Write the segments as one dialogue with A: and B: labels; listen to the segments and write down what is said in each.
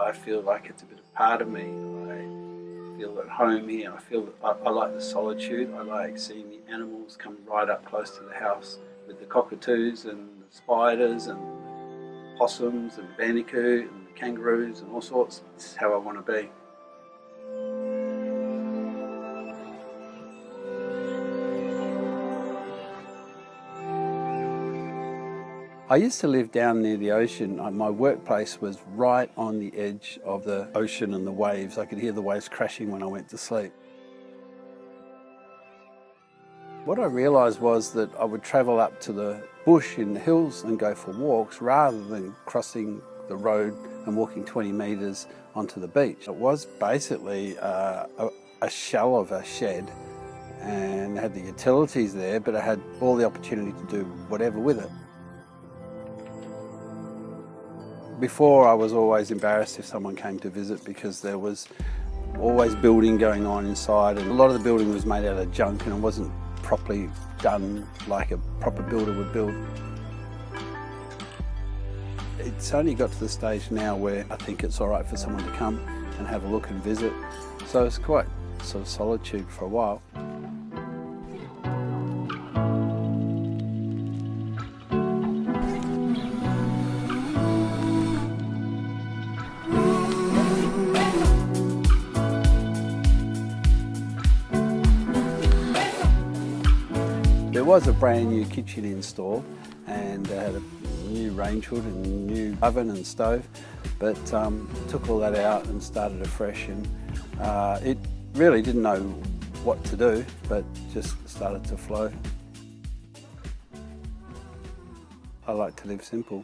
A: I feel like it's a bit of part of me. I feel at home here. I like the solitude. I like seeing the animals come right up close to the house with the cockatoos and the spiders and possums and bandicoot and the kangaroos and all sorts. It's how I want to be. I used to live down near the ocean. My workplace was right on the edge of the ocean and the waves. I could hear the waves crashing when I went to sleep. What I realised was that I would travel up to the bush in the hills and go for walks rather than crossing the road and walking 20 metres onto the beach. It was basically a shell of a shed and had the utilities there, but I had all the opportunity to do whatever with it. Before, I was always embarrassed if someone came to visit because there was always building going on inside, and a lot of the building was made out of junk and it wasn't properly done like a proper builder would build. It's only got to the stage now where I think it's all right for someone to come and have a look and visit. So it's quite sort of solitude for a while. There was a brand new kitchen installed and had a new range hood and new oven and stove, but took all that out and started afresh, and it really didn't know what to do, but just started to flow. I like to live simple.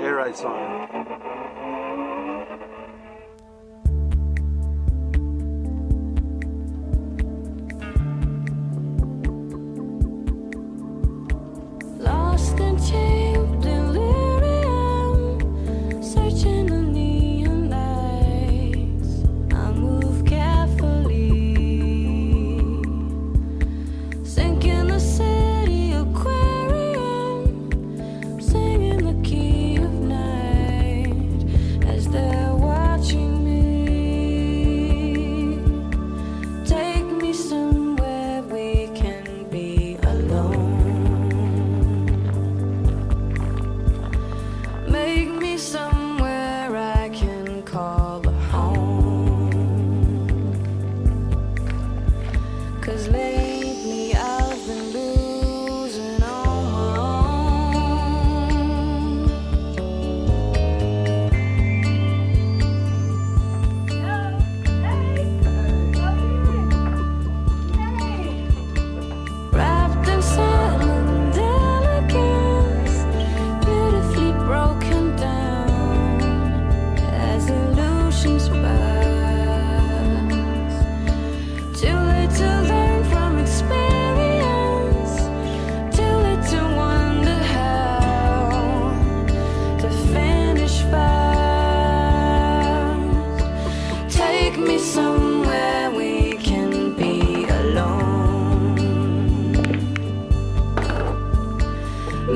A: Air raid siren.
B: Lost in cheap delirium, searching the neon lights. I move carefully, sinking the city aquarium, singing the key of night as they're watching me. Take me somewhere we can be alone. Make me somewhere I can call a home. 'Cause lately I've been losing on my own. Wrapped in silent elegance, beautifully broken down as illusions pass. Too late to learn from experience, too late to wonder how to finish fast. Take me somewhere we can be alone.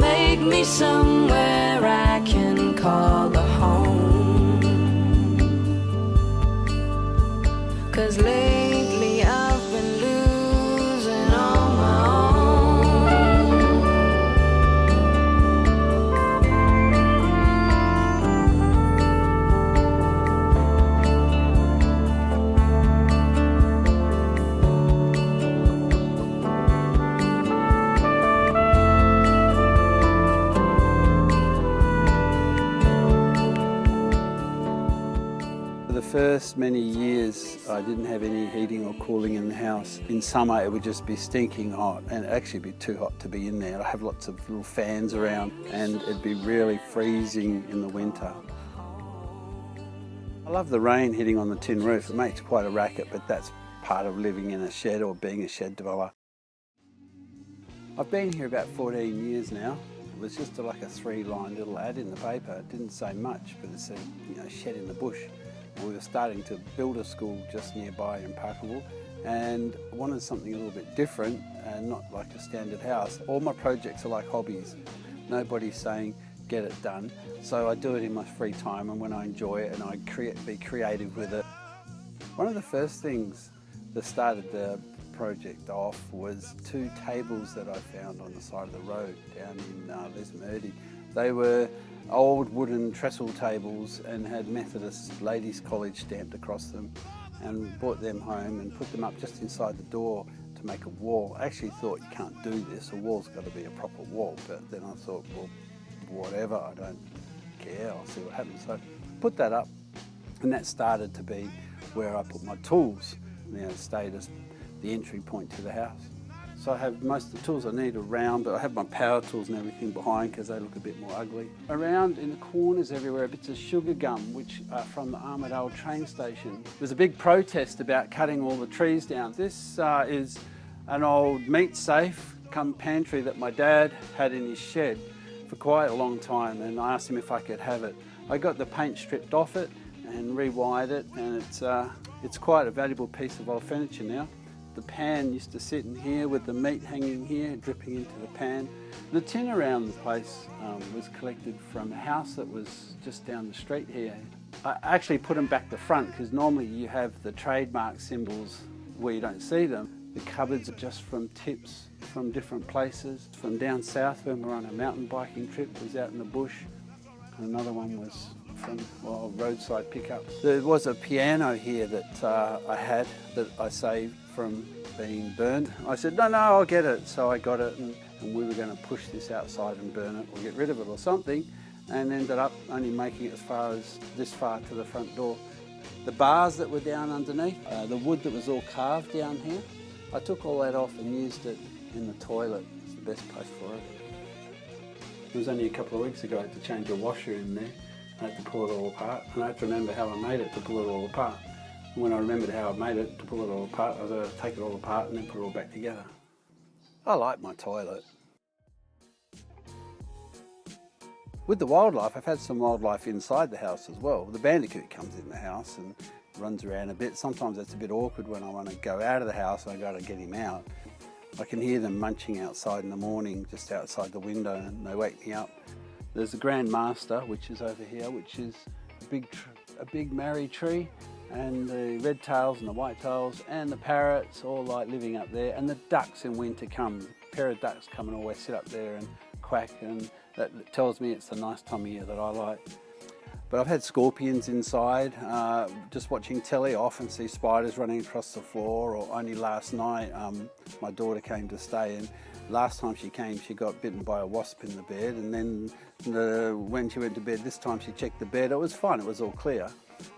B: Make me somewhere I can call a home. 'Cause lately I've been losing on my
A: For the first many years, I didn't have any heating or cooling in the house. In summer, it would just be stinking hot, and it'd actually be too hot to be in there. I'd have lots of little fans around, and it'd be really freezing in the winter. I love the rain hitting on the tin roof. It makes quite a racket, but that's part of living in a shed or being a shed dweller. I've been here about 14 years now. It was just like a 3-line little ad in the paper. It didn't say much, but it said, shed in the bush. We were starting to build a school just nearby in Parkerville, and wanted something a little bit different and not like a standard house. All my projects are like hobbies. Nobody's saying get it done, so I do it in my free time and when I enjoy it, and I be creative with it. One of the first things that started the project off was 2 tables that I found on the side of the road down in Lesmurdy. They were old wooden trestle tables and had Methodist Ladies College stamped across them, and brought them home and put them up just inside the door to make a wall. I actually thought, you can't do this, a wall's got to be a proper wall, but then I thought, well, whatever, I don't care, I'll see what happens. So put that up, and that started to be where I put my tools. You know, it stayed as the entry point to the house. So I have most of the tools I need around, but I have my power tools and everything behind because they look a bit more ugly. Around in the corners everywhere, bits of sugar gum, which are from the Armidale train station. There's a big protest about cutting all the trees down. This is an old meat safe come pantry that my dad had in his shed for quite a long time, and I asked him if I could have it. I got the paint stripped off it and rewired it, and it's quite a valuable piece of old furniture now. The pan used to sit in here with the meat hanging here, dripping into the pan. The tin around the place was collected from a house that was just down the street here. I actually put them back to front because normally you have the trademark symbols where you don't see them. The cupboards are just from tips from different places. From down south when we were on a mountain biking trip, was out in the bush. Another one was from roadside pickups. There was a piano here that I had that I saved from being burned. I said, no, I'll get it. So I got it, and we were going to push this outside and burn it or get rid of it or something, and ended up only making it as far as this far to the front door. The bars that were down underneath, the wood that was all carved down here, I took all that off and used it in the toilet. It's the best place for it. It was only a couple of weeks ago I had to change a washer in there. I had to pull it all apart, and I had to remember how I made it to pull it all apart. And when I remembered how I made it to pull it all apart, I was able to take it all apart and then put it all back together. I like my toilet. With the wildlife, I've had some wildlife inside the house as well. The bandicoot comes in the house and runs around a bit. Sometimes it's a bit awkward when I want to go out of the house and I got to get him out. I can hear them munching outside in the morning, just outside the window, and they wake me up. There's the Grand Master, which is over here, which is a big marri tree, and the red tails and the white tails and the parrots all like living up there, and the ducks in winter come. A pair of ducks come and always sit up there and quack, and that tells me it's the nice time of year that I like. But I've had scorpions inside. Just watching telly, I often see spiders running across the floor, or only last night my daughter came to stay, and last time she came she got bitten by a wasp in the bed, and then when she went to bed this time she checked the bed. It was fine, it was all clear.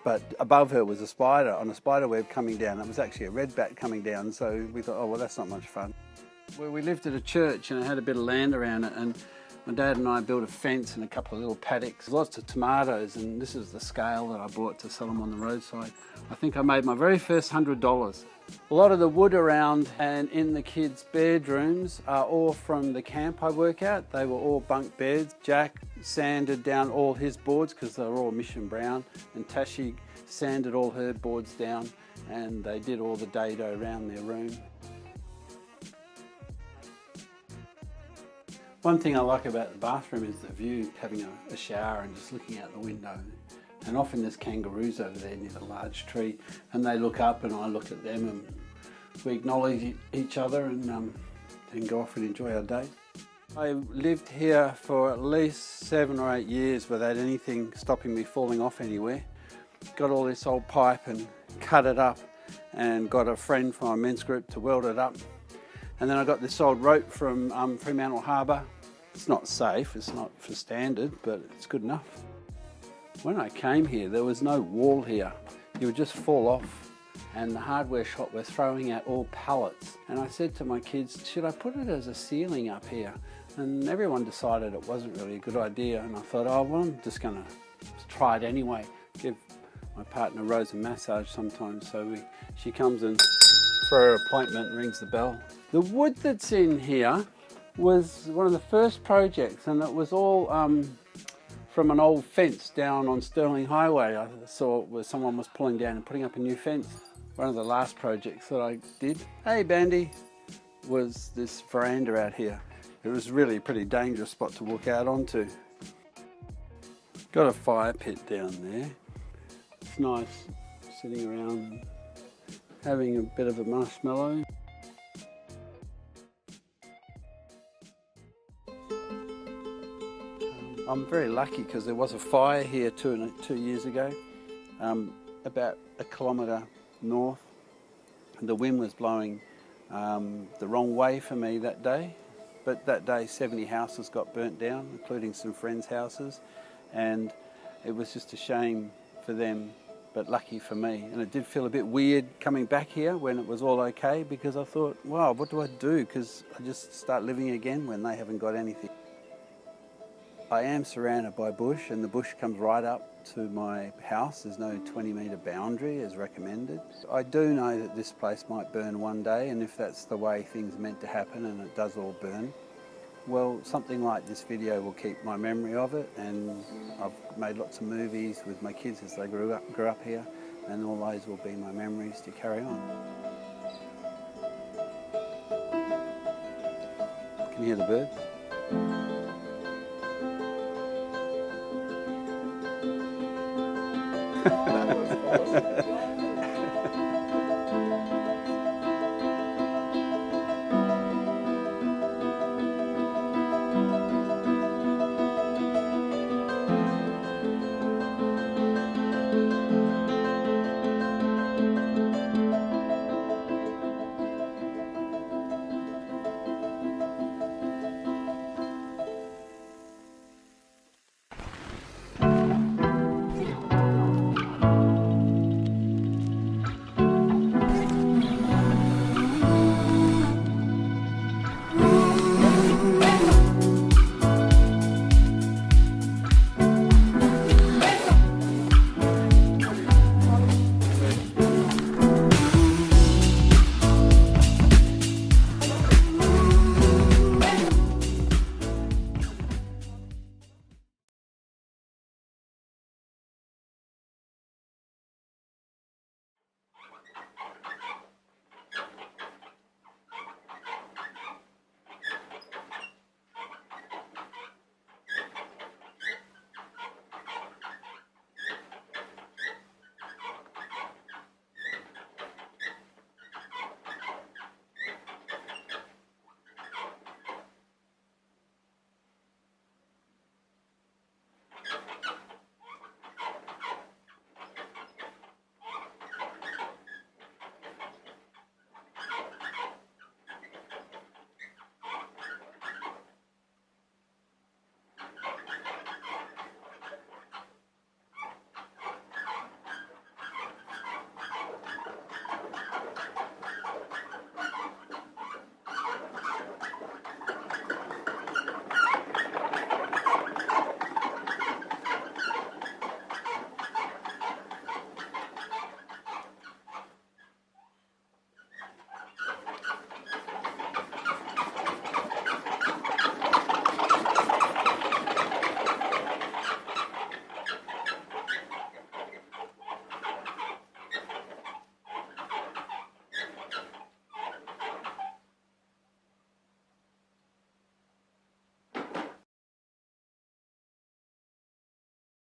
A: But above her was a spider on a spider web coming down. It was actually a redback coming down, so we thought, oh well, that's not much fun. Well, we lived at a church and it had a bit of land around it, and my dad and I built a fence and a couple of little paddocks, lots of tomatoes, and this is the scale that I bought to sell them on the roadside. I think I made my very first $100. A lot of the wood around and in the kids' bedrooms are all from the camp I work at. They were all bunk beds. Jack sanded down all his boards because they were all Mission Brown, and Tashi sanded all her boards down, and they did all the dado around their room. One thing I like about the bathroom is the view, having a shower and just looking out the window. And often there's kangaroos over there near the large tree, and they look up and I look at them, and we acknowledge each other and then go off and enjoy our day. I lived here for at least 7 or 8 years without anything stopping me falling off anywhere. Got all this old pipe and cut it up, and got a friend from our men's group to weld it up. And then I got this old rope from Fremantle Harbour. It's not safe, it's not for standard, but it's good enough. When I came here, there was no wall here. You would just fall off, and the hardware shop were throwing out all pallets. And I said to my kids, should I put it as a ceiling up here? And everyone decided it wasn't really a good idea, and I thought, oh well, I'm just gonna try it anyway. Give my partner Rose a massage sometimes, so she comes in for her appointment and rings the bell. The wood that's in here was one of the first projects, and it was all from an old fence down on Stirling Highway. I saw where someone was pulling down and putting up a new fence. One of the last projects that I did, hey Bandy, was this veranda out here. It was really a pretty dangerous spot to walk out onto. Got a fire pit down there. It's nice sitting around having a bit of a marshmallow. I'm very lucky because there was a fire here 2 years ago, about a kilometre north. The wind was blowing the wrong way for me that day, but that day 70 houses got burnt down, including some friends' houses, and it was just a shame for them, but lucky for me. And it did feel a bit weird coming back here when it was all okay, because I thought, wow, what do I do? Because I just start living again when they haven't got anything. I am surrounded by bush, and the bush comes right up to my house. There's no 20-metre boundary as recommended. I do know that this place might burn one day, and if that's the way things are meant to happen and it does all burn, well, something like this video will keep my memory of it, and I've made lots of movies with my kids as they grew up here, and all those will be my memories to carry on. Can you hear the birds?
C: That was awesome.